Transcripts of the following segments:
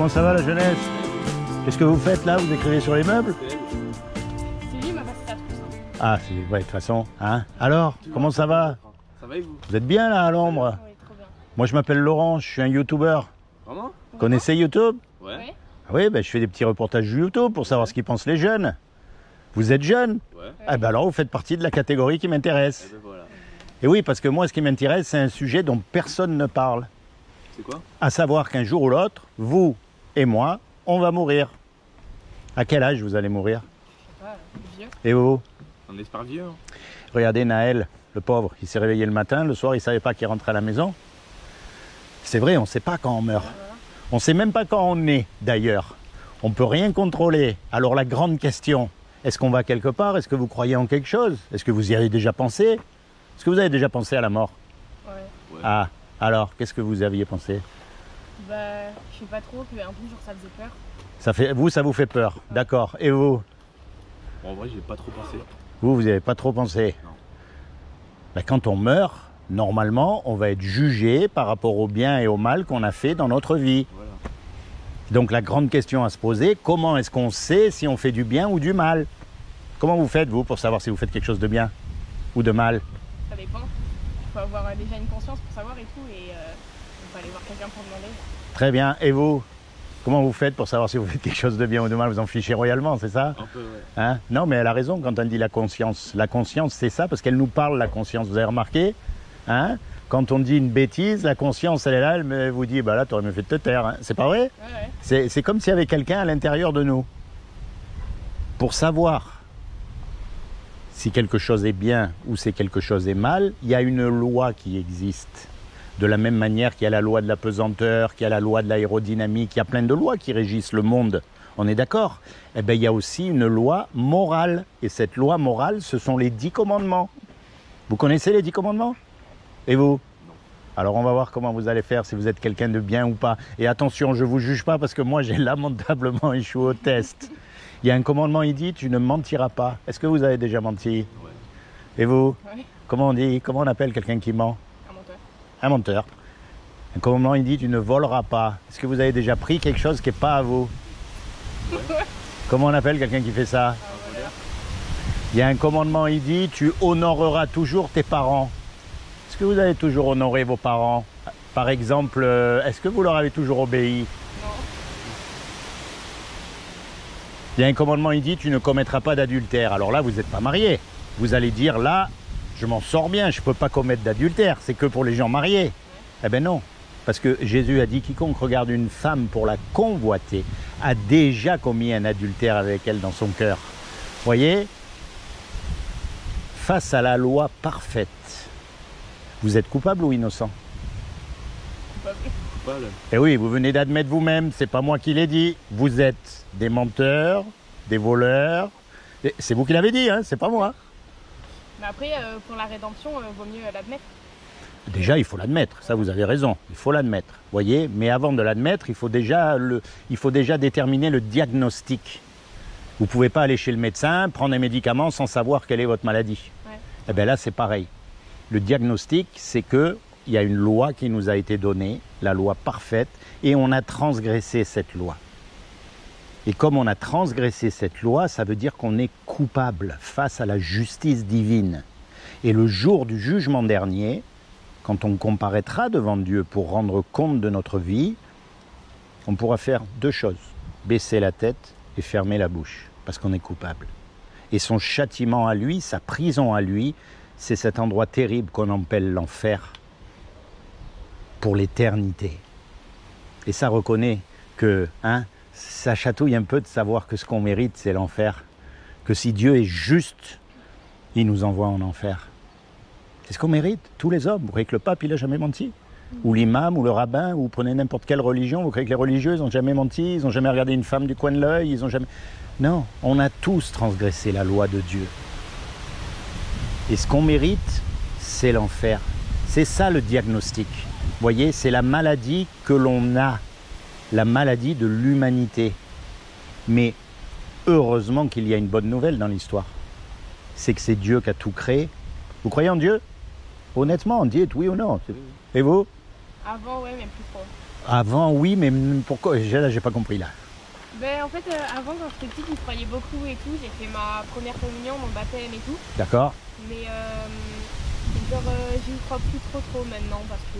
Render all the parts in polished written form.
Comment ça va la jeunesse? Qu'est-ce que vous faites là? Vous écrivez sur les meubles? C'est lui, il m'a passé ça tout ça. Ah, c'est ouais, de toute façon. Hein? Alors, comment ça va? Ça va et vous? Vous êtes bien là à l'ombre? Oui, trop bien. Moi je m'appelle Laurent, je suis un youtubeur. Vraiment? Vous connaissez YouTube? Ouais. Ouais. Ah oui, ben, je fais des petits reportages YouTube pour savoir ce qu'ils pensent les jeunes. Vous êtes jeune? Ouais. Ah ben alors vous faites partie de la catégorie qui m'intéresse. Et ben voilà. Et oui, parce que moi ce qui m'intéresse, c'est un sujet dont personne ne parle. C'est quoi? À savoir qu'un jour ou l'autre, vous et moi, on va mourir. À quel âge vous allez mourir? Je sais pas, vieux. Et vous? On espère vieux. Hein. Regardez Naël, le pauvre, il s'est réveillé le matin, le soir il savait pas qu'il rentrait à la maison. C'est vrai, on ne sait pas quand on meurt. On ne sait même pas quand on est d'ailleurs. On ne peut rien contrôler. Alors la grande question, est-ce qu'on va quelque part? Est-ce que vous croyez en quelque chose? Est-ce que vous y avez déjà pensé? Est-ce que vous avez déjà pensé à la mort? Ouais. Ah, alors, qu'est-ce que vous aviez pensé? Bah, je sais pas trop, qu'un jour ça faisait peur. Ça vous fait peur, d'accord. Et vous? Bon, en vrai, j'ai pas trop pensé. Vous n'avez pas trop pensé? Non. Ben, quand on meurt, normalement, on va être jugé par rapport au bien et au mal qu'on a fait dans notre vie. Voilà. Donc la grande question à se poser, comment est-ce qu'on sait si on fait du bien ou du mal? Comment vous faites, vous, pour savoir si vous faites quelque chose de bien ou de mal? Ça dépend. Il faut avoir déjà une conscience pour savoir et tout, et on peut aller voir quelqu'un pour demander. Très bien. Et vous? Comment vous faites pour savoir si vous faites quelque chose de bien ou de mal? Vous en fichez royalement, c'est ça? Un peu, ouais. Hein? Non, mais elle a raison quand elle dit la conscience. La conscience, c'est ça, parce qu'elle nous parle, la conscience. Vous avez remarqué? Hein? Quand on dit une bêtise, la conscience, elle est là, elle vous dit, bah là, t'aurais mieux fait de te taire. Hein. C'est pas vrai? Ouais. C'est comme s'il y avait quelqu'un à l'intérieur de nous. Pour savoir si quelque chose est bien ou si quelque chose est mal, il y a une loi qui existe. De la même manière qu'il y a la loi de la pesanteur, qu'il y a la loi de l'aérodynamique, il y a plein de lois qui régissent le monde. On est d'accord? Eh bien, il y a aussi une loi morale. Et cette loi morale, ce sont les 10 commandements. Vous connaissez les 10 commandements? Et vous? Non. Alors on va voir comment vous allez faire, si vous êtes quelqu'un de bien ou pas. Et attention, je ne vous juge pas parce que moi j'ai lamentablement échoué au test. Il y a un commandement, il dit, tu ne mentiras pas. Est-ce que vous avez déjà menti? Ouais. Et vous? Ouais. Comment on dit? Comment on appelle quelqu'un qui ment? Un menteur. Un menteur. Un commandement, il dit, tu ne voleras pas. Est-ce que vous avez déjà pris quelque chose qui n'est pas à vous? Comment on appelle quelqu'un qui fait ça? Un voleur. Il y a un commandement, il dit, tu honoreras toujours tes parents. Est-ce que vous avez toujours honoré vos parents? Par exemple, est-ce que vous leur avez toujours obéi? Non. Il y a un commandement, il dit, tu ne commettras pas d'adultère. Alors là, vous n'êtes pas marié. Vous allez dire, là, je m'en sors bien, je ne peux pas commettre d'adultère. C'est que pour les gens mariés. Eh bien non. Parce que Jésus a dit, quiconque regarde une femme pour la convoiter a déjà commis un adultère avec elle dans son cœur. Voyez? Face à la loi parfaite, vous êtes coupable ou innocent? Coupable. Coupable. Eh oui, vous venez d'admettre vous-même, c'est pas moi qui l'ai dit. Vous êtes des menteurs, des voleurs. C'est vous qui l'avez dit, hein, c'est pas moi. Mais après, pour la rédemption, vaut mieux l'admettre. Déjà, il faut l'admettre, ça vous avez raison, il faut l'admettre. Voyez, mais avant de l'admettre, il faut déjà déterminer le diagnostic. Vous ne pouvez pas aller chez le médecin, prendre un médicament sans savoir quelle est votre maladie. Ouais. Eh bien là, c'est pareil. Le diagnostic, c'est qu'il y a une loi qui nous a été donnée, la loi parfaite, et on a transgressé cette loi. Et comme on a transgressé cette loi, ça veut dire qu'on est coupable face à la justice divine. Et le jour du jugement dernier, quand on comparaîtra devant Dieu pour rendre compte de notre vie, on pourra faire deux choses. Baisser la tête et fermer la bouche, parce qu'on est coupable. Et son châtiment à lui, sa prison à lui, c'est cet endroit terrible qu'on appelle l'enfer pour l'éternité. Et ça reconnaît que, ça chatouille un peu de savoir que ce qu'on mérite, c'est l'enfer. Que si Dieu est juste, il nous envoie en enfer. C'est ce qu'on mérite, tous les hommes. Vous croyez que le pape, il n'a jamais menti? Ou l'imam, ou le rabbin, ou vous prenez n'importe quelle religion, vous croyez que les religieux, ils n'ont jamais menti, ils n'ont jamais regardé une femme du coin de l'œil, ils n'ont jamais... Non, on a tous transgressé la loi de Dieu. Et ce qu'on mérite, c'est l'enfer. C'est ça le diagnostic. Vous voyez, c'est la maladie que l'on a, la maladie de l'humanité. Mais heureusement qu'il y a une bonne nouvelle dans l'histoire. C'est que c'est Dieu qui a tout créé. Vous croyez en Dieu? Honnêtement, dites oui ou non. Et vous? Avant, ouais, mais plus trop. Avant, oui, mais pourquoi? Là, j'ai pas compris là. Ben, en fait, avant, quand j'étais petite, j'y croyais beaucoup et tout. J'ai fait ma première communion, mon baptême et tout. D'accord? Mais genre, j'y crois plus trop maintenant parce que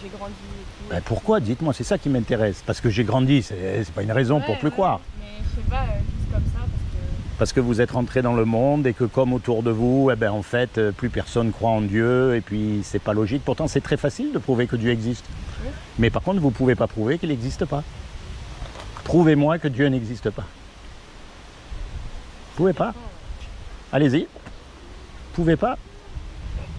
j'ai grandi et tout. Ben, pourquoi? Dites-moi, c'est ça qui m'intéresse. Parce que j'ai grandi, c'est pas une raison pour plus croire. Mais je sais pas, juste comme ça Parce que vous êtes rentré dans le monde et que comme autour de vous, eh ben, en fait, plus personne croit en Dieu et puis c'est pas logique. Pourtant, c'est très facile de prouver que Dieu existe. Oui. Mais par contre, vous ne pouvez pas prouver qu'il n'existe pas. Prouvez-moi que Dieu n'existe pas. Vous pouvez pas? Allez-y. Vous pouvez pas?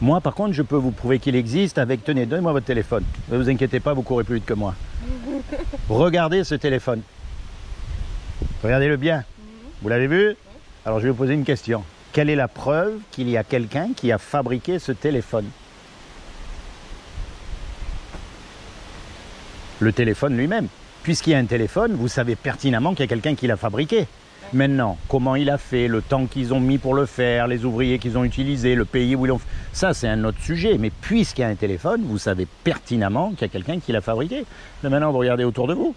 Moi, par contre, je peux vous prouver qu'il existe avec... Tenez, donnez-moi votre téléphone. Ne vous inquiétez pas, vous courez plus vite que moi. Regardez ce téléphone. Regardez-le bien. Vous l'avez vu? Alors, je vais vous poser une question. Quelle est la preuve qu'il y a quelqu'un qui a fabriqué ce téléphone? Le téléphone lui-même. Puisqu'il y a un téléphone, vous savez pertinemment qu'il y a quelqu'un qui l'a fabriqué. Maintenant, comment il a fait, le temps qu'ils ont mis pour le faire, les ouvriers qu'ils ont utilisés, le pays où ils l'ont fait, ça c'est un autre sujet. Mais puisqu'il y a un téléphone, vous savez pertinemment qu'il y a quelqu'un qui l'a fabriqué. Mais maintenant, vous regardez autour de vous.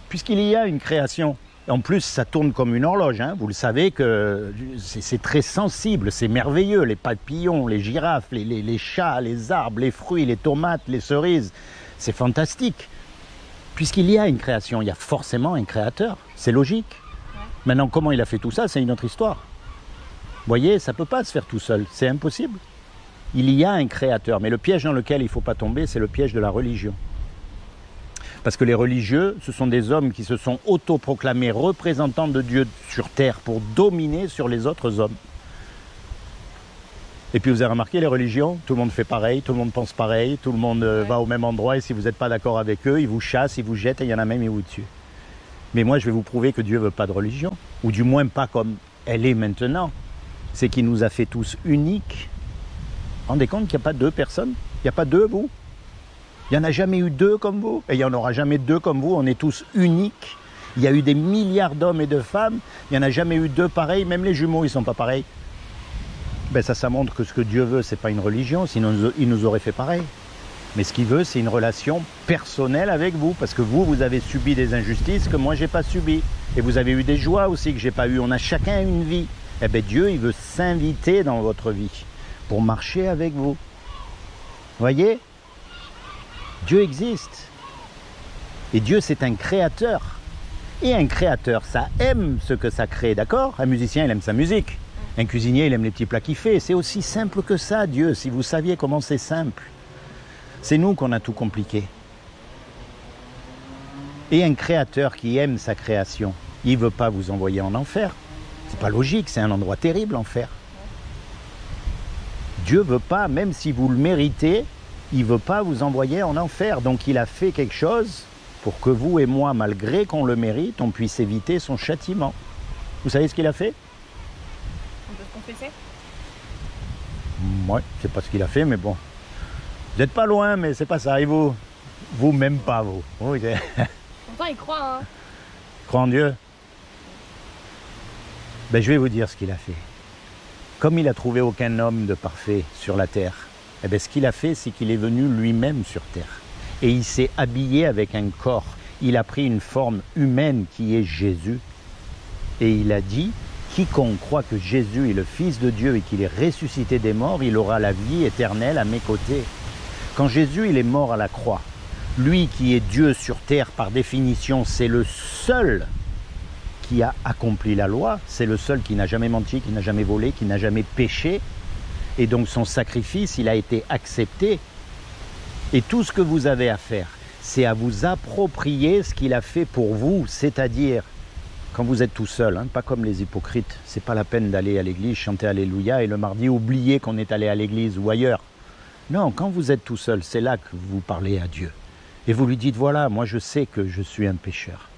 Puisqu'il y a une création. En plus, ça tourne comme une horloge. Hein. Vous le savez que c'est très sensible, c'est merveilleux. Les papillons, les girafes, les chats, les arbres, les fruits, les tomates, les cerises. C'est fantastique. Puisqu'il y a une création, il y a forcément un créateur. C'est logique. Ouais. Maintenant, comment il a fait tout ça, c'est une autre histoire. Vous voyez, ça ne peut pas se faire tout seul. C'est impossible. Il y a un créateur. Mais le piège dans lequel il ne faut pas tomber, c'est le piège de la religion. Parce que les religieux, ce sont des hommes qui se sont autoproclamés représentants de Dieu sur terre pour dominer sur les autres hommes. Et puis vous avez remarqué, les religions, tout le monde fait pareil, tout le monde pense pareil, tout le monde va au même endroit et si vous n'êtes pas d'accord avec eux, ils vous chassent, ils vous jettent et il y en a même, ils vous tuent. Mais moi, je vais vous prouver que Dieu ne veut pas de religion, ou du moins pas comme elle est maintenant. C'est qu'il nous a fait tous uniques. Vous vous rendez compte qu'il n'y a pas deux personnes? Il n'y a pas deux, vous? Il n'y en a jamais eu deux comme vous, et il n'y en aura jamais deux comme vous, on est tous uniques. Il y a eu des milliards d'hommes et de femmes, il n'y en a jamais eu deux pareils, même les jumeaux, ils ne sont pas pareils. Ben ça montre que ce que Dieu veut, ce n'est pas une religion, sinon il nous aurait fait pareil. Mais ce qu'il veut, c'est une relation personnelle avec vous, parce que vous avez subi des injustices que moi, je n'ai pas subies. Et vous avez eu des joies aussi que je n'ai pas eues. On a chacun une vie. Eh bien, Dieu, il veut s'inviter dans votre vie pour marcher avec vous. Voyez? Dieu existe. Et Dieu, c'est un créateur. Et un créateur, ça aime ce que ça crée, d'accord? Un musicien, il aime sa musique. Un cuisinier, il aime les petits plats qu'il fait. C'est aussi simple que ça, Dieu, si vous saviez comment c'est simple. C'est nous qu'on a tout compliqué. Et un créateur qui aime sa création, il ne veut pas vous envoyer en enfer. C'est pas logique, c'est un endroit terrible, l'enfer. Dieu ne veut pas, même si vous le méritez, il ne veut pas vous envoyer en enfer. Donc il a fait quelque chose pour que vous et moi, malgré qu'on le mérite, on puisse éviter son châtiment. Vous savez ce qu'il a fait? On peut se confesser? Ouais, je sais pas ce qu'il a fait, mais bon. Vous n'êtes pas loin, mais c'est pas ça. Et vous? Vous, même pas, vous. Oui, pourtant, il croit, hein. Crois en Dieu? Ben, je vais vous dire ce qu'il a fait. Comme il n'a trouvé aucun homme de parfait sur la terre, eh ben, ce qu'il a fait, c'est qu'il est venu lui-même sur terre. Et il s'est habillé avec un corps. Il a pris une forme humaine qui est Jésus. Et il a dit, quiconque croit que Jésus est le Fils de Dieu et qu'il est ressuscité des morts, il aura la vie éternelle à mes côtés. Quand Jésus il est mort à la croix, lui qui est Dieu sur terre par définition, c'est le seul qui a accompli la loi, c'est le seul qui n'a jamais menti, qui n'a jamais volé, qui n'a jamais péché. Et donc son sacrifice, il a été accepté. Et tout ce que vous avez à faire, c'est à vous approprier ce qu'il a fait pour vous, c'est-à-dire quand vous êtes tout seul, hein, pas comme les hypocrites, c'est pas la peine d'aller à l'église, chanter Alléluia et le mardi oublier qu'on est allé à l'église ou ailleurs. Non, quand vous êtes tout seul, c'est là que vous parlez à Dieu. Et vous lui dites, voilà, moi je sais que je suis un pécheur.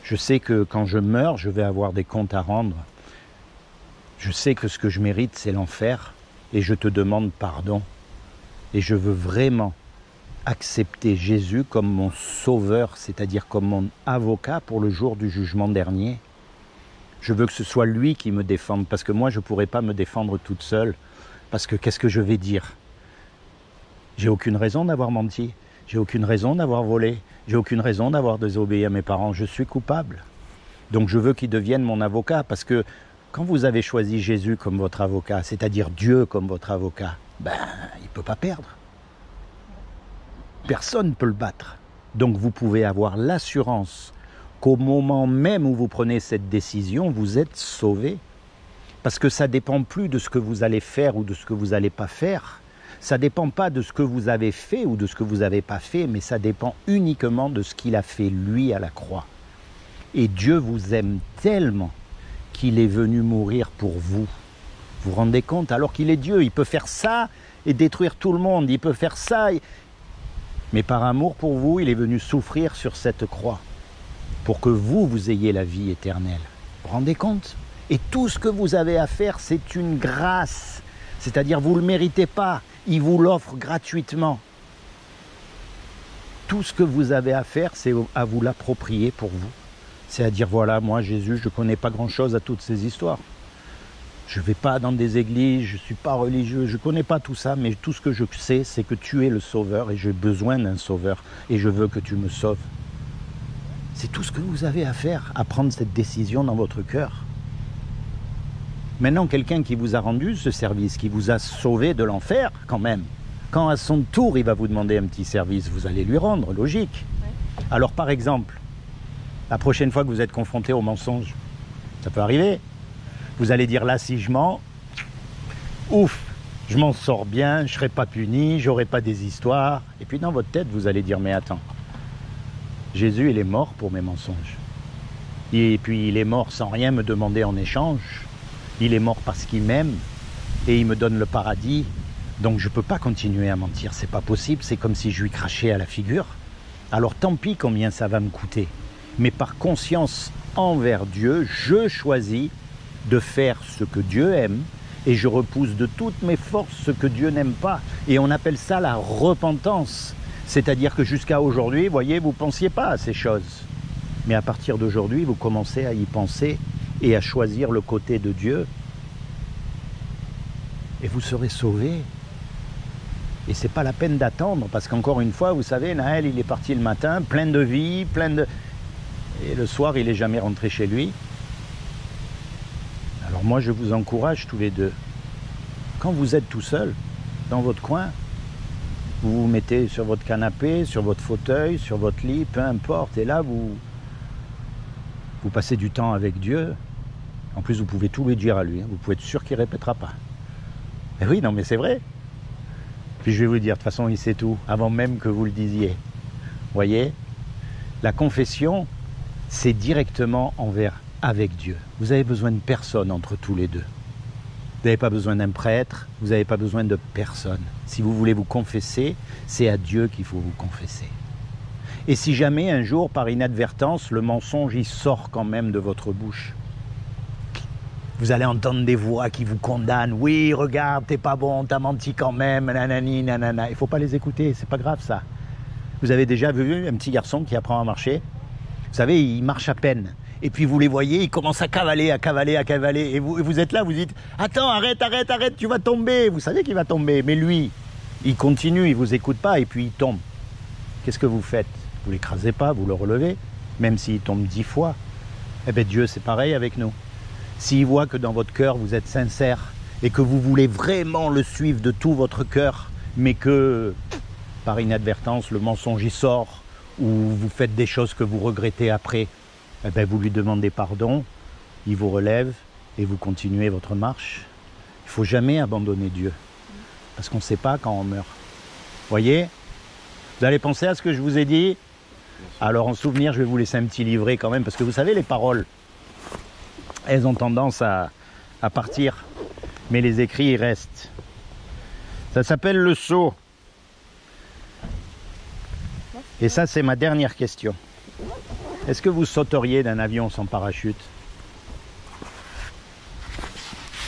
Je sais que quand je meurs, je vais avoir des comptes à rendre. Je sais que ce que je mérite, c'est l'enfer. Et je te demande pardon. Et je veux vraiment accepter Jésus comme mon sauveur, c'est-à-dire comme mon avocat pour le jour du jugement dernier. Je veux que ce soit lui qui me défende, parce que moi, je ne pourrais pas me défendre toute seule. Parce que qu'est-ce que je vais dire? J'ai aucune raison d'avoir menti. J'ai aucune raison d'avoir volé. J'ai aucune raison d'avoir désobéi à mes parents. Je suis coupable. Donc je veux qu'il devienne mon avocat. Parce que quand vous avez choisi Jésus comme votre avocat, c'est-à-dire Dieu comme votre avocat, il ne peut pas perdre. Personne ne peut le battre. Donc vous pouvez avoir l'assurance qu'au moment même où vous prenez cette décision, vous êtes sauvé. Parce que ça ne dépend plus de ce que vous allez faire ou de ce que vous n'allez pas faire. Ça ne dépend pas de ce que vous avez fait ou de ce que vous n'avez pas fait, mais ça dépend uniquement de ce qu'il a fait lui à la croix. Et Dieu vous aime tellement qu'il est venu mourir pour vous. Vous vous rendez compte? Alors qu'il est Dieu, il peut faire ça et détruire tout le monde. Il peut faire ça. Mais par amour pour vous, il est venu souffrir sur cette croix pour que vous ayez la vie éternelle. Vous vous rendez compte? Et tout ce que vous avez à faire, c'est une grâce. C'est-à-dire, vous ne le méritez pas. Il vous l'offre gratuitement. Tout ce que vous avez à faire, c'est à vous l'approprier pour vous. C'est à dire, voilà, moi, Jésus, je ne connais pas grand-chose à toutes ces histoires. Je ne vais pas dans des églises, je ne suis pas religieux, je ne connais pas tout ça, mais tout ce que je sais, c'est que tu es le sauveur et j'ai besoin d'un sauveur et je veux que tu me sauves. C'est tout ce que vous avez à faire, à prendre cette décision dans votre cœur. Maintenant, quelqu'un qui vous a rendu ce service, qui vous a sauvé de l'enfer, quand même, quand à son tour, il va vous demander un petit service, vous allez lui rendre, logique. Ouais. Alors, par exemple, la prochaine fois que vous êtes confronté au mensonge, ça peut arriver. Vous allez dire, là, si je mens, ouf, je m'en sors bien, je ne serai pas puni, j'aurai pas des histoires. Et puis, dans votre tête, vous allez dire, mais attends, Jésus, il est mort pour mes mensonges. Et puis, il est mort sans rien me demander en échange. Il est mort parce qu'il m'aime et il me donne le paradis. Donc je ne peux pas continuer à mentir, c'est pas possible, c'est comme si je lui crachais à la figure. Alors tant pis combien ça va me coûter. Mais par conscience envers Dieu, je choisis de faire ce que Dieu aime et je repousse de toutes mes forces ce que Dieu n'aime pas. Et on appelle ça la repentance. C'est-à-dire que jusqu'à aujourd'hui, vous voyez, vous ne pensiez pas à ces choses. Mais à partir d'aujourd'hui, vous commencez à y penser et à choisir le côté de Dieu. Et vous serez sauvés. Et ce n'est pas la peine d'attendre, parce qu'encore une fois, vous savez, Naël, il est parti le matin, plein de vie, et le soir, il n'est jamais rentré chez lui. Alors moi, je vous encourage tous les deux. Quand vous êtes tout seul, dans votre coin, vous vous mettez sur votre canapé, sur votre fauteuil, sur votre lit, peu importe, et là, vous passez du temps avec Dieu. En plus, vous pouvez tout lui dire à lui. Vous pouvez être sûr qu'il ne répétera pas. Et oui, non, mais c'est vrai. Puis je vais vous dire, de toute façon, il sait tout, avant même que vous le disiez. Vous voyez? La confession, c'est directement avec Dieu. Vous n'avez besoin de personne entre tous les deux. Vous n'avez pas besoin d'un prêtre, vous n'avez pas besoin de personne. Si vous voulez vous confesser, c'est à Dieu qu'il faut vous confesser. Et si jamais, un jour, par inadvertance, le mensonge, il sort quand même de votre bouche, vous allez entendre des voix qui vous condamnent. Oui, regarde, t'es pas bon, t'as menti quand même, nanani, nanana. Il ne faut pas les écouter, c'est pas grave ça. Vous avez déjà vu un petit garçon qui apprend à marcher? Vous savez, il marche à peine. Et puis vous les voyez, ils commencent à cavaler, à cavaler, à cavaler. Et vous êtes là, vous dites, attends, arrête, tu vas tomber. Vous savez qu'il va tomber. Mais lui, il continue, il vous écoute pas et puis il tombe. Qu'est-ce que vous faites? Vous l'écrasez pas, vous le relevez, même s'il tombe 10 fois. Eh bien Dieu, c'est pareil avec nous. S'il voit que dans votre cœur, vous êtes sincère et que vous voulez vraiment le suivre de tout votre cœur, mais que, par inadvertance, le mensonge y sort, ou vous faites des choses que vous regrettez après, eh bien, vous lui demandez pardon, il vous relève et vous continuez votre marche. Il ne faut jamais abandonner Dieu, parce qu'on ne sait pas quand on meurt. Voyez? Vous allez penser à ce que je vous ai dit? Alors en souvenir, je vais vous laisser un petit livret quand même, parce que vous savez, les paroles, elles ont tendance à partir, mais les écrits, ils restent. Ça s'appelle le saut. Et ça, c'est ma dernière question. Est-ce que vous sauteriez d'un avion sans parachute?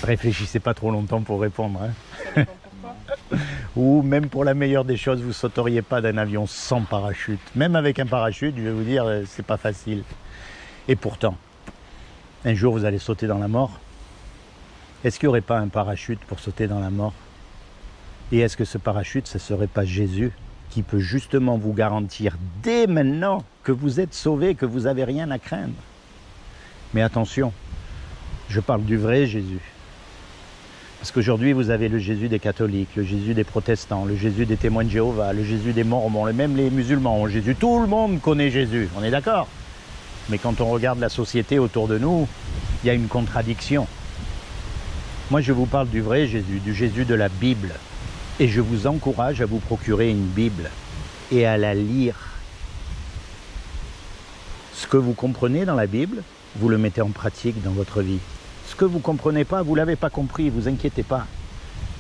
Réfléchissez pas trop longtemps pour répondre. Hein. Ça dépend pourquoi. Ou même pour la meilleure des choses, vous sauteriez pas d'un avion sans parachute. Même avec un parachute, je vais vous dire, c'est pas facile. Et pourtant, un jour vous allez sauter dans la mort. Est-ce qu'il n'y aurait pas un parachute pour sauter dans la mort? Et est-ce que ce parachute, ce ne serait pas Jésus qui peut justement vous garantir dès maintenant que vous êtes sauvé, que vous n'avez rien à craindre. Mais attention, je parle du vrai Jésus. Parce qu'aujourd'hui, vous avez le Jésus des catholiques, le Jésus des protestants, le Jésus des témoins de Jéhovah, le Jésus des mormons, même les musulmans ont Jésus. Tout le monde connaît Jésus, on est d'accord? Mais quand on regarde la société autour de nous, il y a une contradiction. Moi, je vous parle du vrai Jésus, du Jésus de la Bible. Et je vous encourage à vous procurer une Bible et à la lire. Ce que vous comprenez dans la Bible, vous le mettez en pratique dans votre vie. Ce que vous ne comprenez pas, vous ne l'avez pas compris, vous inquiétez pas.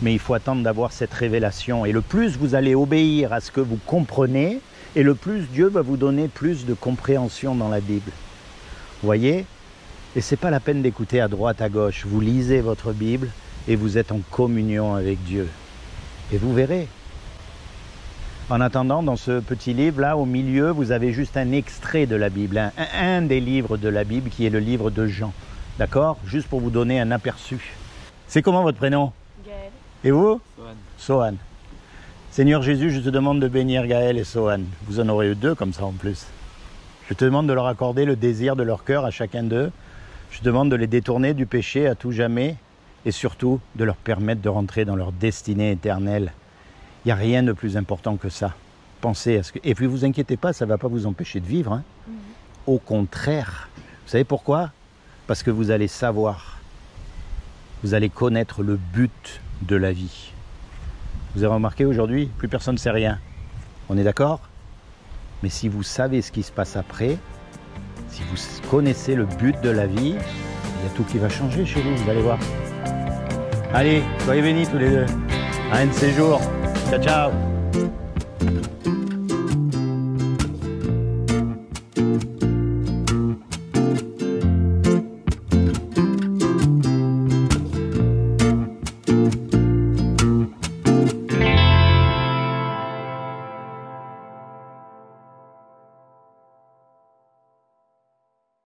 Mais il faut attendre d'avoir cette révélation. Et le plus vous allez obéir à ce que vous comprenez, et le plus Dieu va vous donner plus de compréhension dans la Bible. Vous voyez? Et ce n'est pas la peine d'écouter à droite, à gauche. Vous lisez votre Bible et vous êtes en communion avec Dieu. Et vous verrez. En attendant, dans ce petit livre-là, au milieu, vous avez juste un extrait de la Bible, un des livres de la Bible qui est le livre de Jean. D'accord? Juste pour vous donner un aperçu. C'est comment votre prénom? Gaël. Et vous? Sohan. Sohan. Seigneur Jésus, je te demande de bénir Gaël et Sohan. Vous en aurez eu deux comme ça en plus. Je te demande de leur accorder le désir de leur cœur à chacun d'eux. Je te demande de les détourner du péché à tout jamais et surtout de leur permettre de rentrer dans leur destinée éternelle. Il n'y a rien de plus important que ça. Pensez à ce que... Et puis vous inquiétez pas, ça ne va pas vous empêcher de vivre. Hein. Au contraire. Vous savez pourquoi? Parce que vous allez savoir, vous allez connaître le but de la vie. Vous avez remarqué aujourd'hui, plus personne ne sait rien. On est d'accord? Mais si vous savez ce qui se passe après, si vous connaissez le but de la vie, il y a tout qui va changer chez vous allez voir. Allez, soyez bénis tous les deux. À un de ces jours. Ciao, ciao.